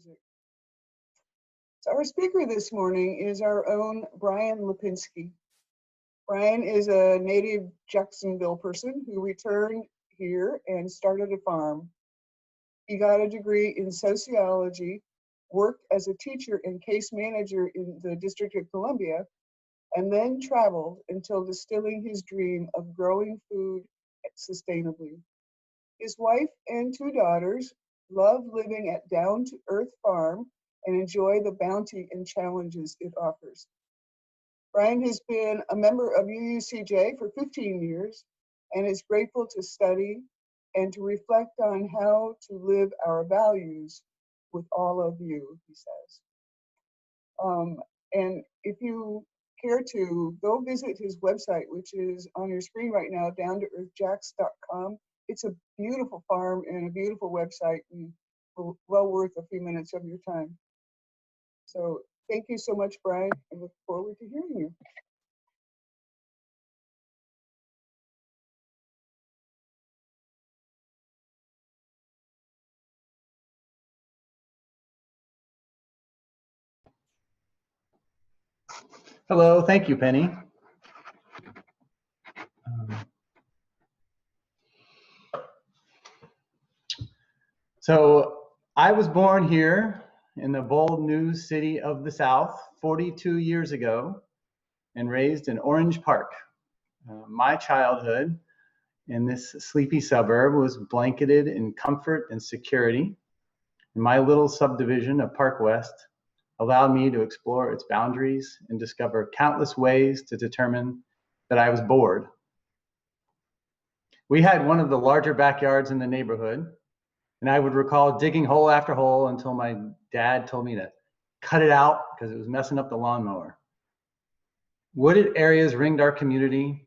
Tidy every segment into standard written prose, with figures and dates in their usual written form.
music. So our speaker this morning is our own Brian Lipinski. Brian is a native Jacksonville person who returned here and started a farm. He got a degree in sociology, worked as a teacher and case manager in the District of Columbia, and then traveled until distilling his dream of growing food sustainably. His wife and two daughters love living at Down to Earth Farm and enjoy the bounty and challenges it offers. Brian has been a member of UUCJ for 15 years and is grateful to study and to reflect on how to live our values with all of you, he says. And if you care to, go visit his website, which is on your screen right now, downtoearthjacks.com. It's a beautiful farm and a beautiful website, and well worth a few minutes of your time. So thank you so much, Brian, and look forward to hearing you. Hello, thank you, Penny. So I was born here in the bold new city of the South 42 years ago and raised in Orange Park. My childhood in this sleepy suburb was blanketed in comfort and security. And my little subdivision of Park West allowed me to explore its boundaries and discover countless ways to determine that I was bored. We had one of the larger backyards in the neighborhood, and I would recall digging hole after hole until my dad told me to cut it out because it was messing up the lawnmower. Wooded areas ringed our community,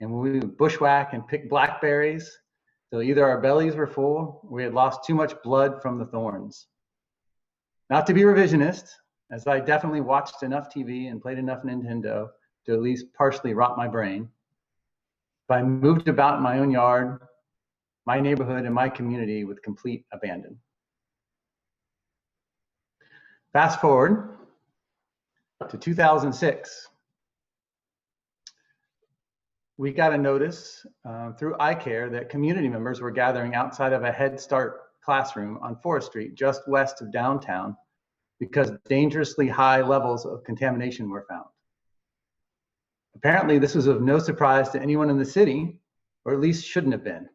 and we would bushwhack and pick blackberries till either our bellies were full or we had lost too much blood from the thorns. Not to be revisionist, as I definitely watched enough TV and played enough Nintendo to at least partially rot my brain, but I moved about in my own yard, my neighborhood, and my community with complete abandon. Fast forward to 2006. We got a notice through iCare that community members were gathering outside of a Head Start classroom on 4th Street, just west of downtown, because dangerously high levels of contamination were found. Apparently, this was of no surprise to anyone in the city, or at least shouldn't have been,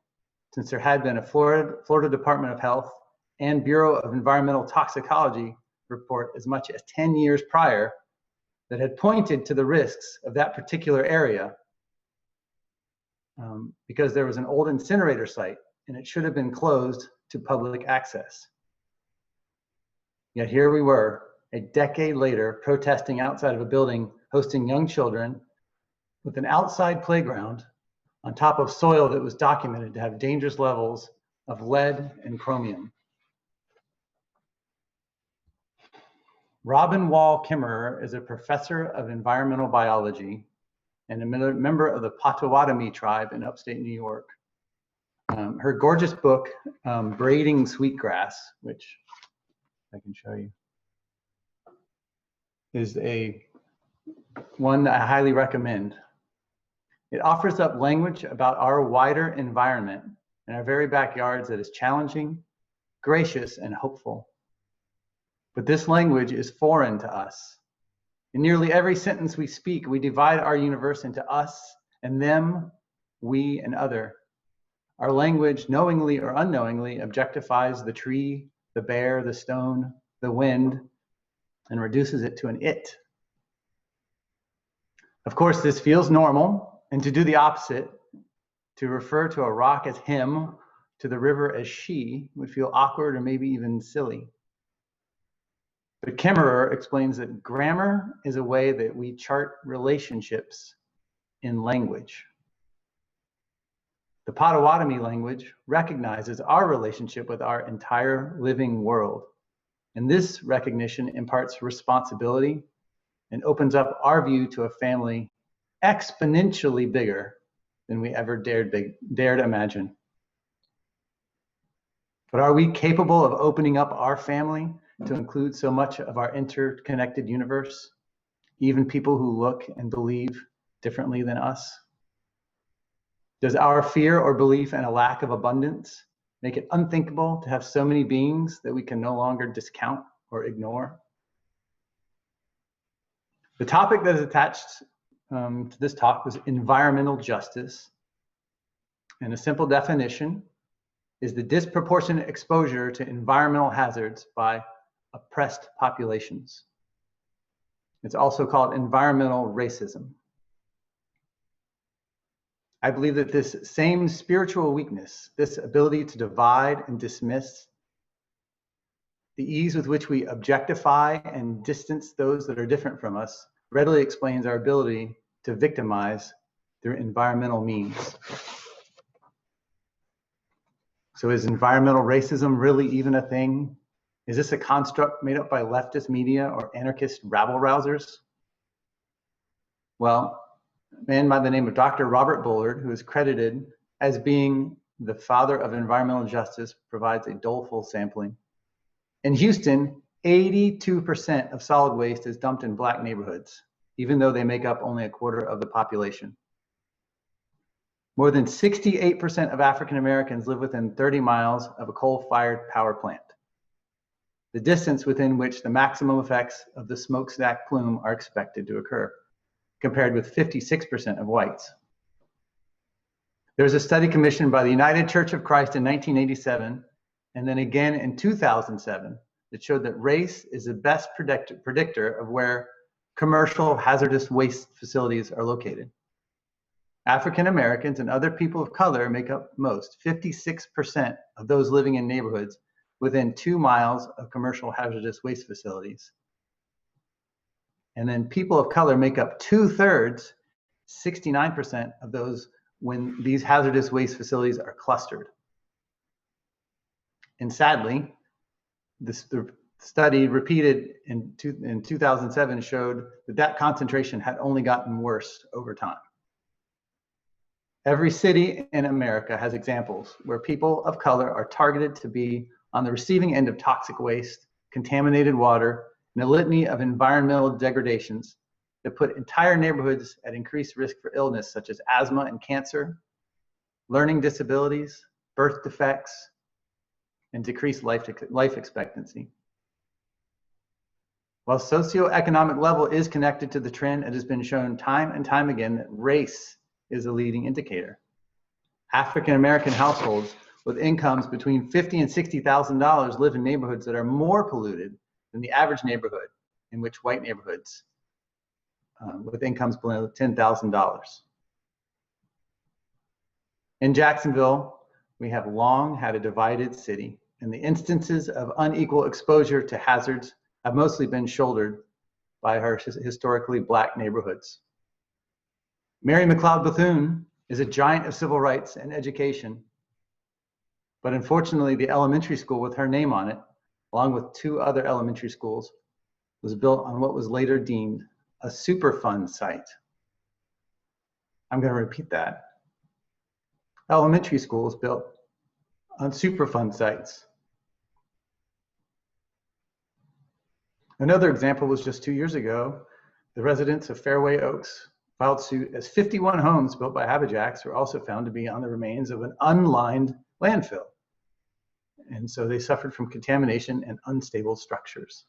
since there had been a Florida Department of Health and Bureau of Environmental Toxicology report as much as 10 years prior that had pointed to the risks of that particular area because there was an old incinerator site and it should have been closed to public access. Yet here we were, a decade later, protesting outside of a building hosting young children with an outside playground on top of soil that was documented to have dangerous levels of lead and chromium. Robin Wall Kimmerer is a professor of environmental biology and a member of the Potawatomi tribe in upstate New York. Her gorgeous book, Braiding Sweetgrass, which I can show you, is one that I highly recommend. It offers up language about our wider environment and our very backyards that is challenging, gracious, and hopeful. But this language is foreign to us. In nearly every sentence we speak, we divide our universe into us and them, we and other. Our language, knowingly or unknowingly, objectifies the tree, the bear, the stone, the wind, and reduces it to an it. Of course, this feels normal, and to do the opposite, to refer to a rock as him, to the river as she, would feel awkward or maybe even silly. But Kimmerer explains that grammar is a way that we chart relationships in language. The Potawatomi language recognizes our relationship with our entire living world. And this recognition imparts responsibility and opens up our view to a family exponentially bigger than we ever dared imagine. But are we capable of opening up our family to include so much of our interconnected universe, even people who look and believe differently than us? Does our fear or belief in a lack of abundance make it unthinkable to have so many beings that we can no longer discount or ignore? The topic that is attached to this talk was environmental justice. And a simple definition is the disproportionate exposure to environmental hazards by oppressed populations. It's also called environmental racism. I believe that this same spiritual weakness, this ability to divide and dismiss, the ease with which we objectify and distance those that are different from us, readily explains our ability to victimize through environmental means. So is environmental racism really even a thing? Is this a construct made up by leftist media or anarchist rabble-rousers? Well, a man by the name of Dr. Robert Bullard, who is credited as being the father of environmental justice, provides a doleful sampling. In Houston, 82% of solid waste is dumped in Black neighborhoods, even though they make up only a quarter of the population. More than 68% of African Americans live within 30 miles of a coal-fired power plant, the distance within which the maximum effects of the smokestack plume are expected to occur, compared with 56% of whites. There was a study commissioned by the United Church of Christ in 1987, and then again in 2007, that showed that race is the best predictor of where commercial hazardous waste facilities are located. African Americans and other people of color make up most, 56% of those living in neighborhoods within 2 miles of commercial hazardous waste facilities. And then people of color make up 2/3, 69% of those when these hazardous waste facilities are clustered. And sadly, the study repeated in 2007 showed that concentration had only gotten worse over time. Every city in America has examples where people of color are targeted to be on the receiving end of toxic waste, contaminated water, and a litany of environmental degradations that put entire neighborhoods at increased risk for illness such as asthma and cancer, learning disabilities, birth defects, and decreased life expectancy. While socioeconomic level is connected to the trend, it has been shown time and time again that race is a leading indicator. African American households with incomes between $50,000 and $60,000 live in neighborhoods that are more polluted than the average neighborhood, in which white neighborhoods with incomes below $10,000. In Jacksonville, we have long had a divided city, and the instances of unequal exposure to hazards have mostly been shouldered by our historically Black neighborhoods. Mary McLeod Bethune is a giant of civil rights and education, but unfortunately the elementary school with her name on it, along with 2 other elementary schools, was built on what was later deemed a Superfund site. I'm going to repeat that. Elementary schools built on Superfund sites. Another example was just 2 years ago, the residents of Fairway Oaks filed suit as 51 homes built by Habajacks were also found to be on the remains of an unlined landfill. And so they suffered from contamination and unstable structures.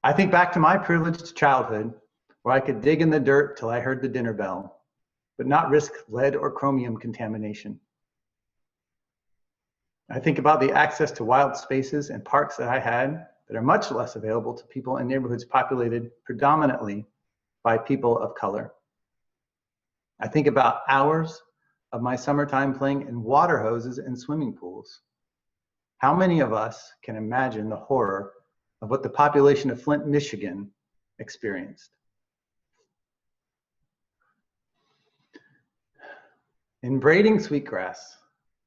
I think back to my privileged childhood where I could dig in the dirt till I heard the dinner bell, but not risk lead or chromium contamination. I think about the access to wild spaces and parks that I had that are much less available to people in neighborhoods populated predominantly by people of color. I think about hours of my summertime playing in water hoses and swimming pools. How many of us can imagine the horror of what the population of Flint, Michigan experienced? In Braiding Sweetgrass,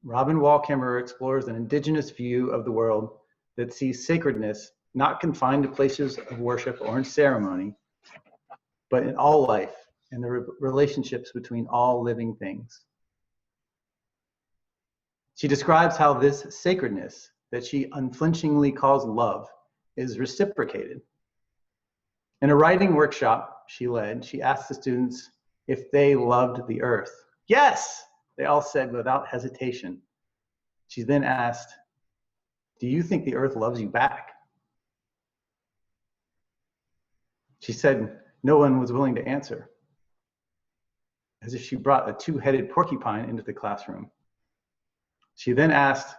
Robin Wall Kimmerer explores an indigenous view of the world that sees sacredness not confined to places of worship or in ceremony, but in all life and the relationships between all living things. She describes how this sacredness that she unflinchingly calls love is reciprocated. In a writing workshop she led, she asked the students if they loved the earth. Yes, they all said without hesitation. She then asked, do you think the earth loves you back? She said no one was willing to answer, as if she brought a two-headed porcupine into the classroom. She then asked,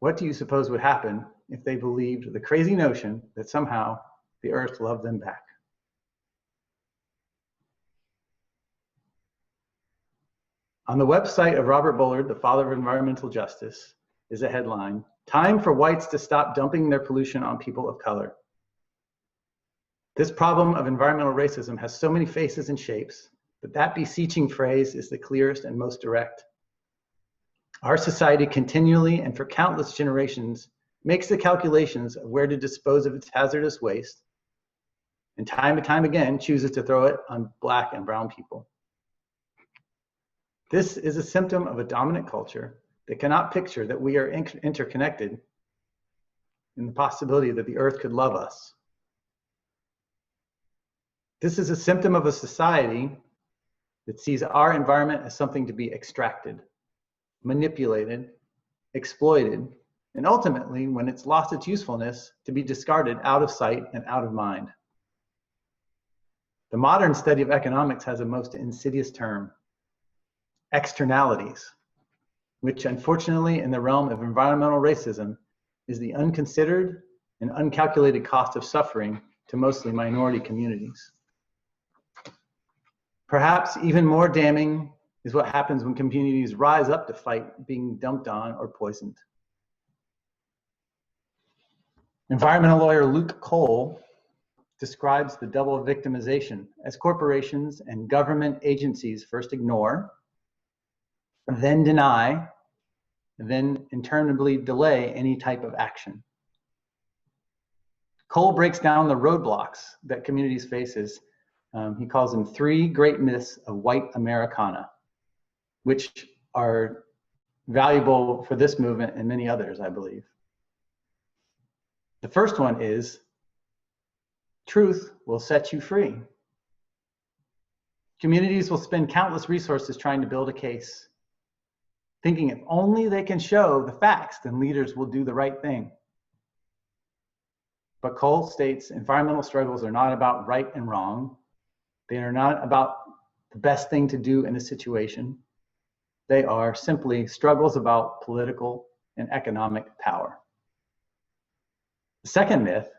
what do you suppose would happen if they believed the crazy notion that somehow the earth loved them back? On the website of Robert Bullard, the father of environmental justice, is a headline, "Time for whites to stop dumping their pollution on people of color." This problem of environmental racism has so many faces and shapes, but that beseeching phrase is the clearest and most direct. Our society continually and for countless generations makes the calculations of where to dispose of its hazardous waste, and time again chooses to throw it on Black and brown people. This is a symptom of a dominant culture that cannot picture that we are interconnected in the possibility that the earth could love us. This is a symptom of a society that sees our environment as something to be extracted, manipulated, exploited, and ultimately, when it's lost its usefulness, to be discarded out of sight and out of mind. The modern study of economics has a most insidious term, externalities, which unfortunately in the realm of environmental racism is the unconsidered and uncalculated cost of suffering to mostly minority communities. Perhaps even more damning is what happens when communities rise up to fight being dumped on or poisoned. Environmental lawyer Luke Cole describes the double victimization as corporations and government agencies first ignore, then deny, and then interminably delay any type of action. Cole breaks down the roadblocks that communities face as he calls them 3 great myths of white Americana, which are valuable for this movement and many others, I believe. The first one is, truth will set you free. Communities will spend countless resources trying to build a case, thinking if only they can show the facts, then leaders will do the right thing. But Cole states environmental struggles are not about right and wrong. They are not about the best thing to do in a situation. They are simply struggles about political and economic power. The second myth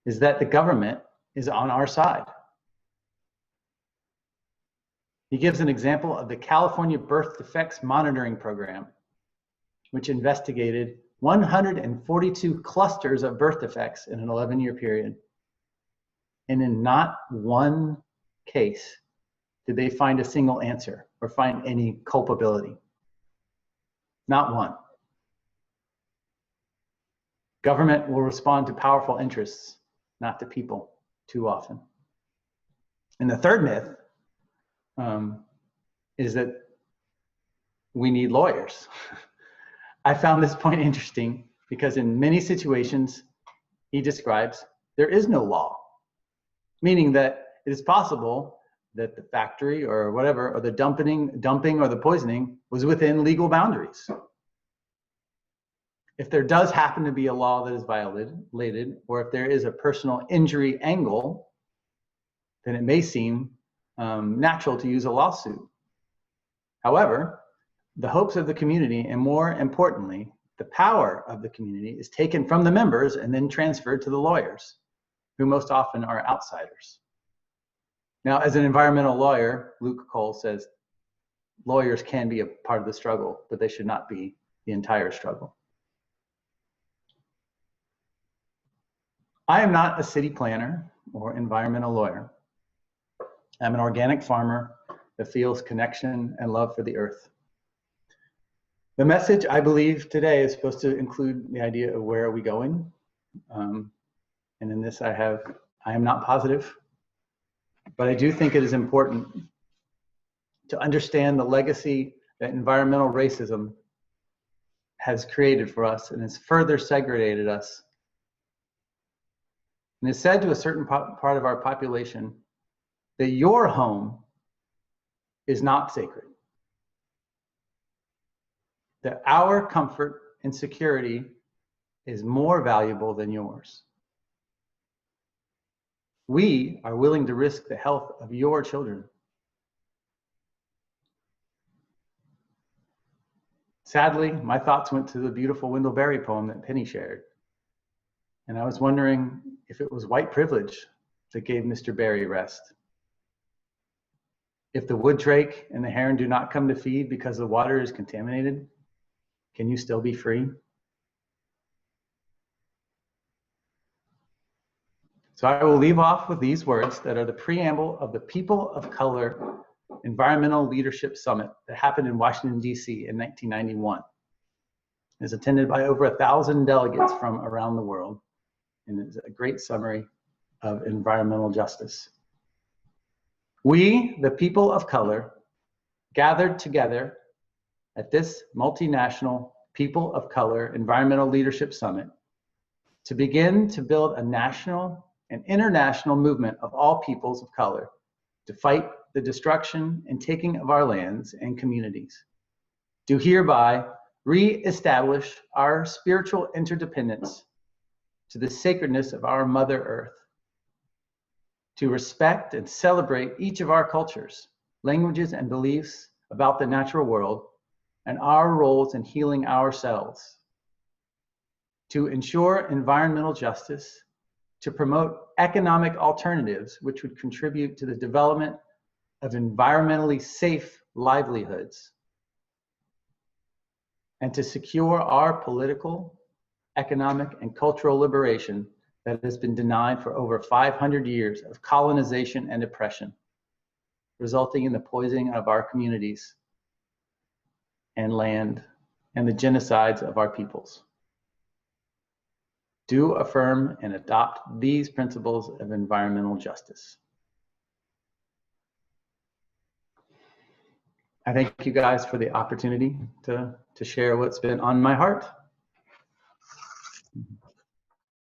is that the government is on our side. He gives an example of the California Birth Defects Monitoring Program, which investigated 142 clusters of birth defects in an 11-year period. And in not one case did they find a single answer or find any culpability. Not one. Government will respond to powerful interests, not to people, too often. And the third myth is that we need lawyers. I found this point interesting because in many situations, he describes there is no law, meaning that it is possible that the factory or whatever, or the dumping or the poisoning was within legal boundaries. If there does happen to be a law that is violated, or if there is a personal injury angle, then it may seem natural to use a lawsuit. However, the hopes of the community, and more importantly, the power of the community, is taken from the members and then transferred to the lawyers, who most often are outsiders. Now, as an environmental lawyer, Luke Cole says, lawyers can be a part of the struggle, but they should not be the entire struggle. I am not a city planner or environmental lawyer. I'm an organic farmer that feels connection and love for the earth. The message, I believe, today is supposed to include the idea of where are we going. And in this I am not positive, but I do think it is important to understand the legacy that environmental racism has created for us and has further segregated us. And it's said to a certain part of our population that your home is not sacred, that our comfort and security is more valuable than yours. We are willing to risk the health of your children. Sadly, my thoughts went to the beautiful Wendell Berry poem that Penny shared. And I was wondering if it was white privilege that gave Mr. Berry rest. If the wood drake and the heron do not come to feed because the water is contaminated, can you still be free? So I will leave off with these words that are the preamble of the People of Color Environmental Leadership Summit that happened in Washington, D.C. in 1991. It was attended by over 1,000 delegates from around the world, and it's a great summary of environmental justice. We, the people of color, gathered together at this multinational People of Color Environmental Leadership Summit to begin to build a national and international movement of all peoples of color to fight the destruction and taking of our lands and communities, to hereby re-establish our spiritual interdependence to the sacredness of our Mother Earth, to respect and celebrate each of our cultures, languages, and beliefs about the natural world and our roles in healing ourselves, to ensure environmental justice, to promote economic alternatives which would contribute to the development of environmentally safe livelihoods, and to secure our political, economic, and cultural liberation that has been denied for over 500 years of colonization and oppression, resulting in the poisoning of our communities and land and the genocides of our peoples. Do affirm and adopt these principles of environmental justice. I thank you guys for the opportunity to share what's been on my heart.